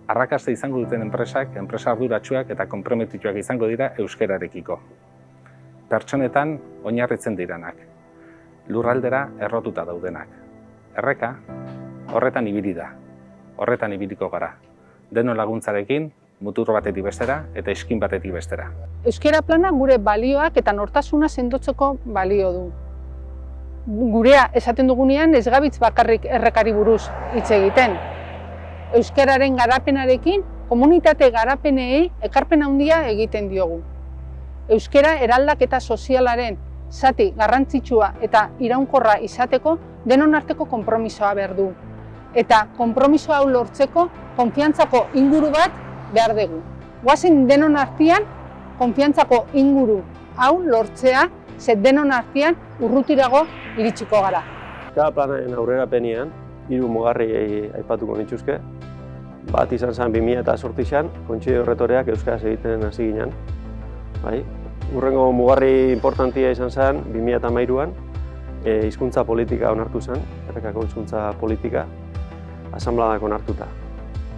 arrakasta izango duten enpresa arduratsuak eta konprometituak izango dira euskararekiko. Pertsonetan oinarritzen diranak, lurraldera errotuta daudenak. Erreka, horretan ibili da, horretan ibiliko gara. Denon laguntzarekin, mutur batetik bestera eta iskin batetik bestera. Euskara plana gure balioak eta nortasuna sendotzeko balio du. Gurea esaten dugunean ez gabitz bakarrik errekari buruz hitz egiten. Euskararen garapenarekin, komunitate garapenei ekarpen handia egiten diogu. Euskara eraldaketa sozialaren zati garrantzitsua eta iraunkorra izateko denon arteko konpromisoa behar du. Eta konpromiso hau lortzeko konfiantzako inguru bat behar dugu. Goazen denon artean konfiantzako inguru hau lortzea, ze denon artean urrutirago iritsiko gara. Euskara planaren aurrerapenean 3 mugarri aipatuko nituzke. Bat izan zen 2008an, Kontseilu Erretoreak euskaraz egiten hasi ginen. Bai? Hurrengo mugarri importantia izan zen 2013an, hizkuntza politika onartu zen, errekako hizkuntza politika, asanbladak onartuta.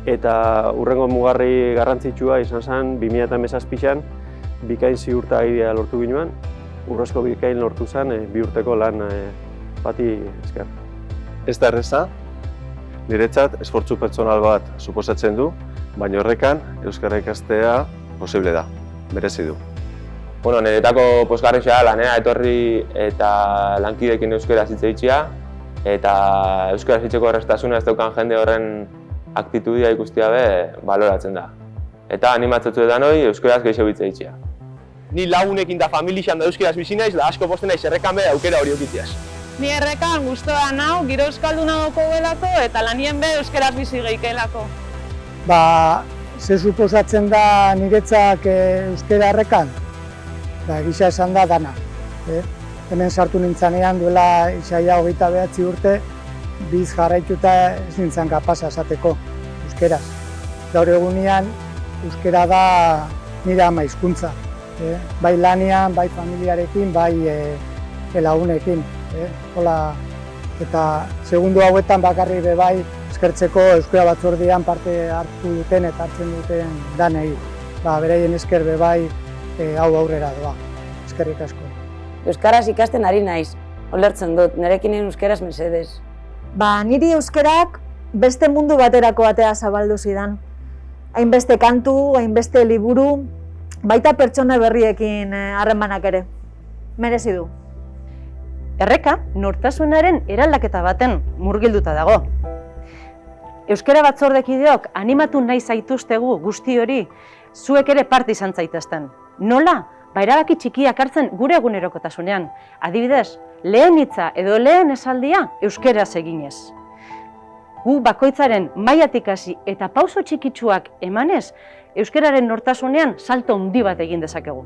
Eta hurrengo mugarri garrantzitsua izan zen 2017an, bikain ziurtagiria lortu ginoen, urrezko bikain lortu zen 2 urteko lan bati esker. Ez da erreza, niretzat esfortzu pertsonal bat suposatzen du, baina horrekan euskara ikastea posible da, merezi du. Bueno, niretako pozgarria lanera etorri eta lankideekin euskaraz hitz egitea eta euskaraz hitzeko erraztasuna ez daukan jende horren aktitudia ikustea be baloratzen da. Eta animatzatu danoi euskaraz gehiago hitz egitea. Ni lagunekin da familixan da euskaraz bizi naiz, da asko posten naiz errekan be aukera hori ukitzeaz. Ni errekan gustoa nau, giro euskalduna daukaguelako eta lanien be euskaraz bizi gehikelako. Ze suposatzen da niretzak euskara errekan? Gisa esan da dana. Hemen sartu nintzanean duela isaia 29 urte, biz jarraituta ez nintzen kapasa esateko euskeraz. Gaur egunean euskera da nire ama hizkuntza. Bai lanean, bai familiarekin, bai lagunekin. Eta segundu hauetan bakarri be bai eskertzeko Euskara Batzordean parte hartu duten eta hartzen duten danei. Beraien esker be bai hau aurrera doa. Eskerrik asko. Euskaraz ikasten ari naiz, ulertzen dut, nirekin euskaraz mesedez. Niri euskarak beste mundu baterako atea zabaldu zidan. Hainbeste kantu, hainbeste liburu, baita pertsona berriekin harremanak ere. Merezi du. Erreka nortasunaren eraldaketa baten murgilduta dago. Euskara Batzordekideok animatu nahi zaituztegu guzti hori zuek ere parte izan zaitezten. Nola? Erabaki txikiak hartzen gure egunerokotasunean. Adibidez, lehen hitza edo lehen esaldia euskaraz eginez. Gu bakoitzaren mailatik hasi eta pauso txikitsuak emanez, euskararen nortasunean salto handi bat egin dezakegu.